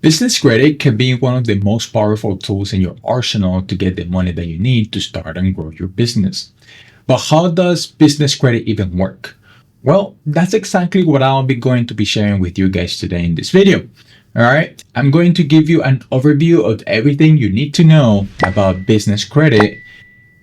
Business credit can be one of the most powerful tools in your arsenal to get the money that you need to start and grow your business. But how does business credit even work? Well, that's exactly what I'll be going to be sharing with you guys today in this video. All right, I'm going to give you an overview of everything you need to know about business credit,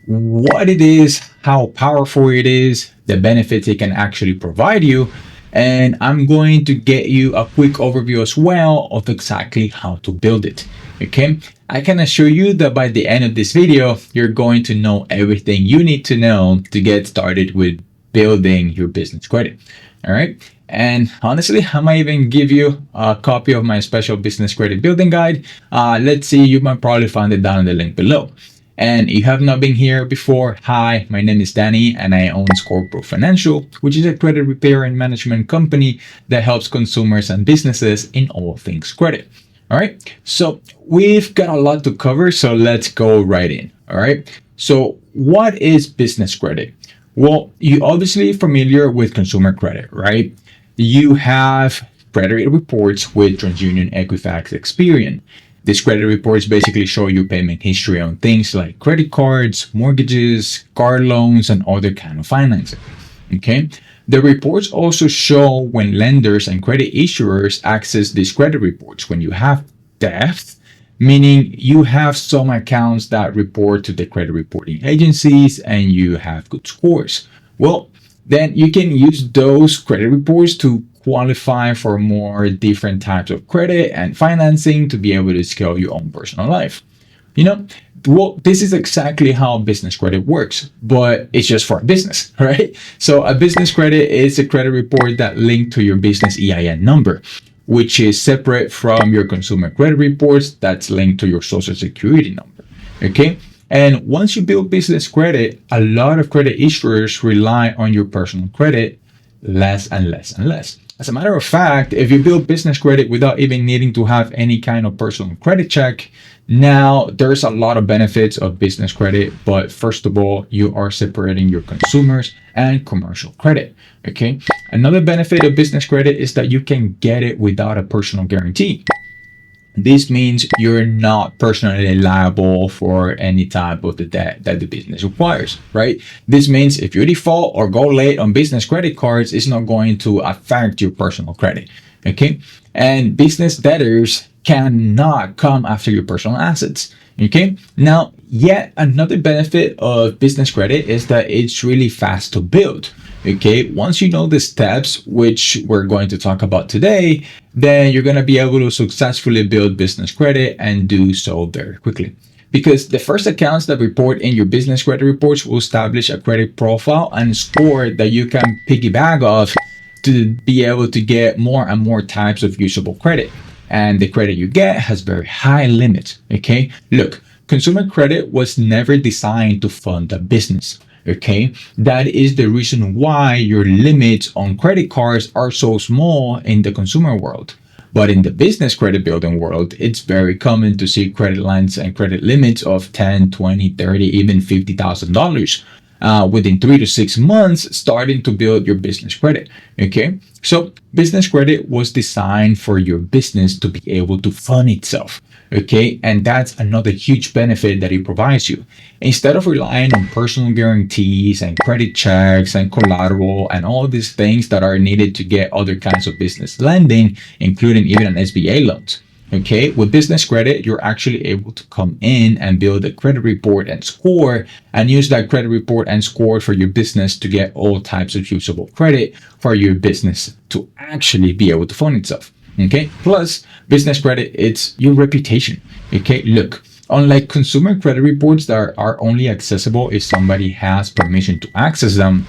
what it is, how powerful it is, the benefits it can actually provide you, and I'm going to get you a quick overview as well of exactly how to build it. Okay, I can assure you that by the end of this video, you're going to know everything you need to know to get started with building your business credit. All right. And honestly, I might even give you a copy of my special business credit building guide. Let's see, you might probably find it down in the link below. And if you have not been here before, hi, my name is Danny and I own ScorePro Financial, which is a credit repair and management company that helps consumers and businesses in all things credit. All right, so we've got a lot to cover, so let's go right in. All right, so what is business credit? Well, you're obviously familiar with consumer credit, right? You have credit reports with TransUnion, Equifax, Experian. These credit reports basically show you payment history on things like credit cards, mortgages, car loans, and other kind of financing. Okay. The reports also show when lenders and credit issuers access these credit reports. When you have debt, meaning you have some accounts that report to the credit reporting agencies and you have good scores. Well, then you can use those credit reports to qualify for more different types of credit and financing to be able to scale your own personal life. Well, this is exactly how business credit works, but it's just for a business, right? So a business credit is a credit report that linked to your business EIN number, which is separate from your consumer credit reports that's linked to your social security number, okay? And once you build business credit, a lot of credit issuers rely on your personal credit less and less and less. As a matter of fact, if you build business credit without even needing to have any kind of personal credit check, now there's a lot of benefits of business credit. But first of all, you are separating your consumers and commercial credit. Okay. Another benefit of business credit is that you can get it without a personal guarantee. This means you're not personally liable for any type of the debt that the business requires, right? This means if you default or go late on business credit cards, it's not going to affect your personal credit, okay? And business debtors cannot come after your personal assets, okay? Now, yet another benefit of business credit is that it's really fast to build. Okay, once you know the steps, which we're going to talk about today, then you're going to be able to successfully build business credit and do so very quickly. Because the first accounts that report in your business credit reports will establish a credit profile and score that you can piggyback off to be able to get more and more types of usable credit. And the credit you get has very high limits. Okay, look, consumer credit was never designed to fund a business. Okay, that is the reason why your limits on credit cards are so small in the consumer world. But in the business credit building world, it's very common to see credit lines and credit limits of 10, 20, 30, even $50,000 within 3 to 6 months starting to build your business credit. Okay, so business credit was designed for your business to be able to fund itself. Okay, and that's another huge benefit that it provides you. Instead of relying on personal guarantees and credit checks and collateral and all these things that are needed to get other kinds of business lending, including even an SBA loans. Okay, with business credit, you're actually able to come in and build a credit report and score and use that credit report and score for your business to get all types of usable credit for your business to actually be able to fund itself. Okay, plus business credit, it's your reputation. Okay, look, unlike consumer credit reports that are only accessible if somebody has permission to access them,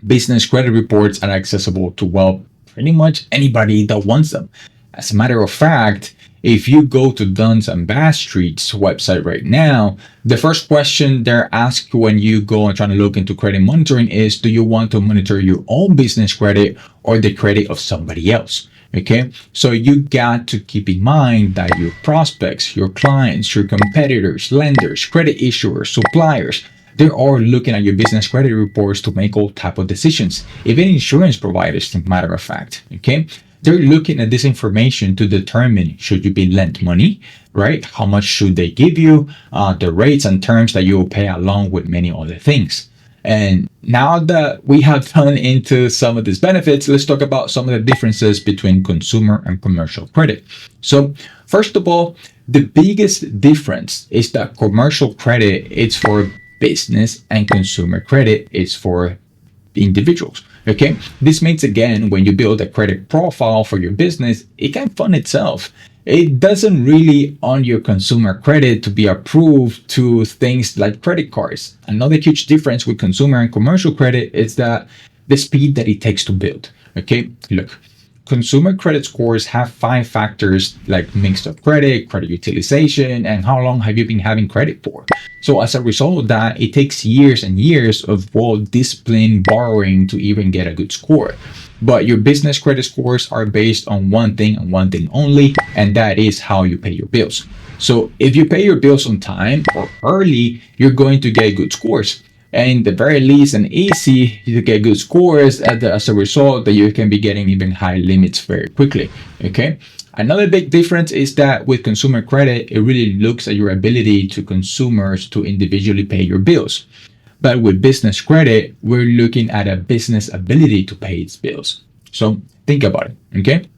business credit reports are accessible to, well, pretty much anybody that wants them. As a matter of fact, if you go to Duns and Bradstreet's website right now, the first question they're asked when you go and trying to look into credit monitoring is, do you want to monitor your own business credit or the credit of somebody else? Okay, so you got to keep in mind that your prospects, your clients, your competitors, lenders, credit issuers, suppliers, they're all looking at your business credit reports to make all type of decisions, even insurance providers, as a matter of fact. Okay, they're looking at this information to determine should you be lent money, right? How much should they give you, the rates and terms that you will pay, along with many other things. And now that we have gone into some of these benefits, let's talk about some of the differences between consumer and commercial credit. So first of all, the biggest difference is that commercial credit is for business and consumer credit is for individuals. Okay, this means again, when you build a credit profile for your business, it can fund itself. It doesn't really on your consumer credit to be approved to things like credit cards. Another huge difference with consumer and commercial credit is that the speed that it takes to build. Okay, look, consumer credit scores have 5 factors like mix of credit, credit utilization, and how long have you been having credit for. So as a result of that, it takes years and years of well-disciplined borrowing to even get a good score. But your business credit scores are based on one thing and one thing only, and that is how you pay your bills. So if you pay your bills on time or early, you're going to get good scores. And the very least and easy to get good scores as a result that you can be getting even high limits very quickly. Okay. Another big difference is that with consumer credit, it really looks at your ability to consumers to individually pay your bills. But with business credit, we're looking at a business ability to pay its bills. So think about it. Okay.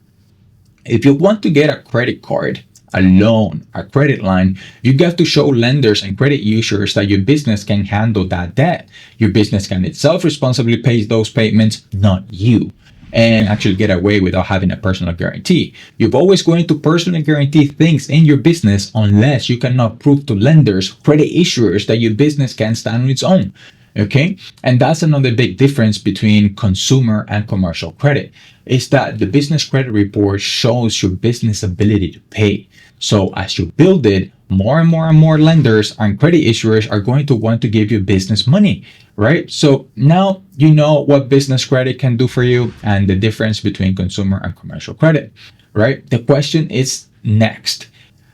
If you want to get a credit card, a loan, a credit line, you got to show lenders and credit users that your business can handle that debt. Your business can itself responsibly pay those payments, not you, and actually get away without having a personal guarantee. You're always going to personally guarantee things in your business unless you cannot prove to lenders, credit issuers that your business can stand on its own. Okay, and that's another big difference between consumer and commercial credit is that the business credit report shows your business ability to pay. So as you build it, more and more and more lenders and credit issuers are going to want to give you business money, right? So now you know what business credit can do for you and the difference between consumer and commercial credit, right? The question is next,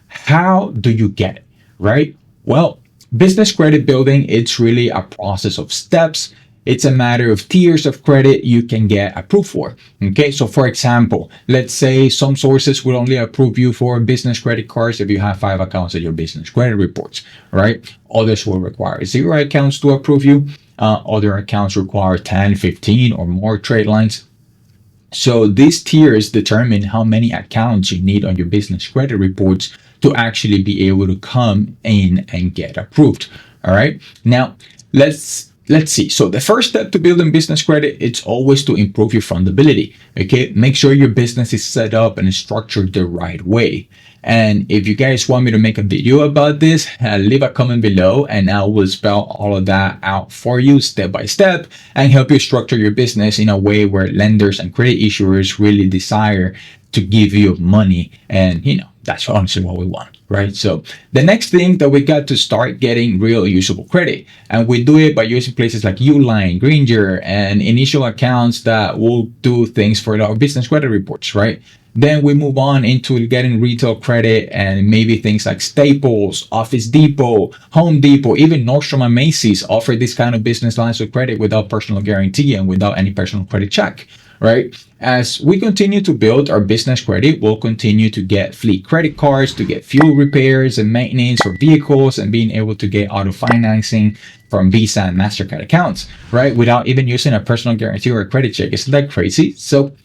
how do you get it, right? Well, business credit building, it's really a process of steps. It's a matter of tiers of credit you can get approved for. Okay, so for example, let's say some sources will only approve you for business credit cards if you have 5 accounts in your business credit reports, right? Others will require 0 accounts to approve you. Other accounts require 10, 15 or more trade lines. So these tiers determine how many accounts you need on your business credit reports to actually be able to come in and get approved. All right. Now let's see. So the first step to building business credit, it's always to improve your fundability. Okay. Make sure your business is set up and structured the right way. And if you guys want me to make a video about this, leave a comment below and I will spell all of that out for you step by step and help you structure your business in a way where lenders and credit issuers really desire to give you money. And, that's honestly what we want, right? So the next thing that we got to start getting real usable credit. And we do it by using places like Uline, Grainger, and initial accounts that will do things for our business credit reports, right? Then we move on into getting retail credit and maybe things like Staples, Office Depot, Home Depot, even Nordstrom and Macy's offer this kind of business lines of credit without personal guarantee and without any personal credit check, right? As we continue to build our business credit, we'll continue to get fleet credit cards to get fuel repairs and maintenance for vehicles and being able to get auto financing from Visa and MasterCard accounts, right? Without even using a personal guarantee or a credit check. Isn't that crazy? So,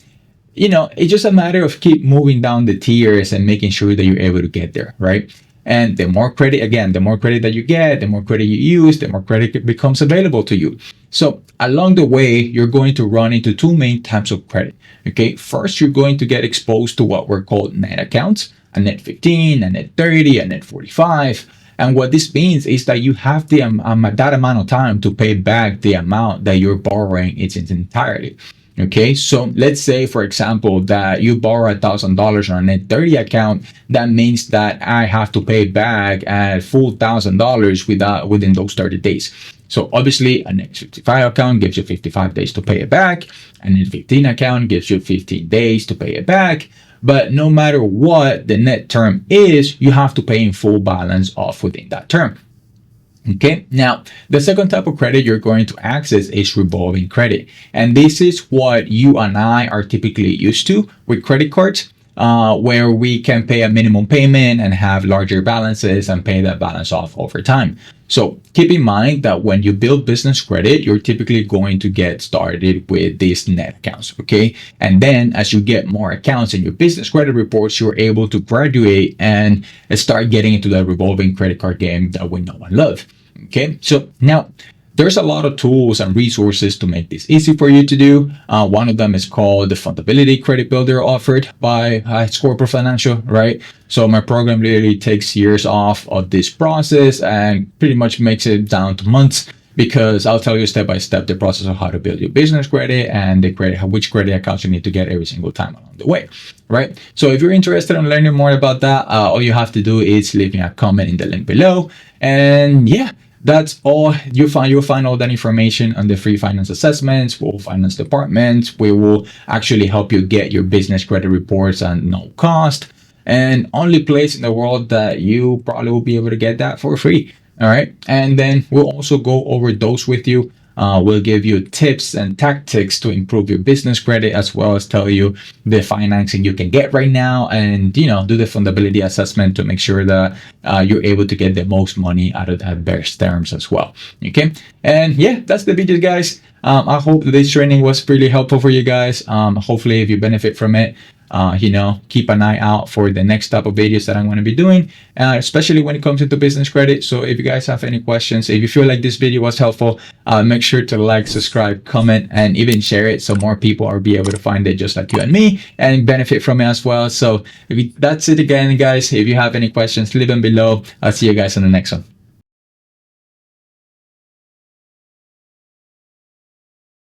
it's just a matter of keep moving down the tiers and making sure that you're able to get there, right? And the more credit that you get, the more credit you use, the more credit becomes available to you. So along the way, you're going to run into 2 main types of credit. Okay, first, you're going to get exposed to what we're called net accounts, a net 15, a net 30, a net 45. And what this means is that you have that amount of time to pay back the amount that you're borrowing in its entirety. Okay, so let's say, for example, that you borrow $1,000 on a net 30 account. That means that I have to pay back a full $1,000 within those 30 days. So obviously, a net 55 account gives you 55 days to pay it back. A net 15 account gives you 15 days to pay it back. But no matter what the net term is, you have to pay in full balance off within that term. Okay, now the second type of credit you're going to access is revolving credit. And this is what you and I are typically used to with credit cards, where we can pay a minimum payment and have larger balances and pay that balance off over time. So keep in mind that when you build business credit, you're typically going to get started with these net accounts, okay? And then as you get more accounts in your business credit reports, you're able to graduate and start getting into the revolving credit card game that we know and love. Okay, so now there's a lot of tools and resources to make this easy for you to do. One of them is called the Fundability Credit Builder offered by Scorpio Financial, right? So my program literally takes years off of this process and pretty much makes it down to months, because I'll tell you step by step the process of how to build your business credit and the credit, which credit accounts you need to get every single time along the way, right? So if you're interested in learning more about that, all you have to do is leave me a comment in the link below. And yeah, that's all. You'll find all that information on the free finance assessments, full finance department. We will actually help you get your business credit reports at no cost, and only place in the world that you probably will be able to get that for free. All right. And then we'll also go over those with you. We'll give you tips and tactics to improve your business credit, as well as tell you the financing you can get right now, and do the fundability assessment to make sure that you're able to get the most money out of that best terms as well. Okay, and yeah, that's the video, guys. I hope this training was really helpful for you guys. Hopefully, if you benefit from it, keep an eye out for the next type of videos that I'm going to be doing, especially when it comes into business credit. So if you guys have any questions, if you feel like this video was helpful, make sure to like, subscribe, comment, and even share it so more people are be able to find it just like you and me and benefit from it as well. So that's it again, guys. If you have any questions, leave them below. I'll see you guys in the next one.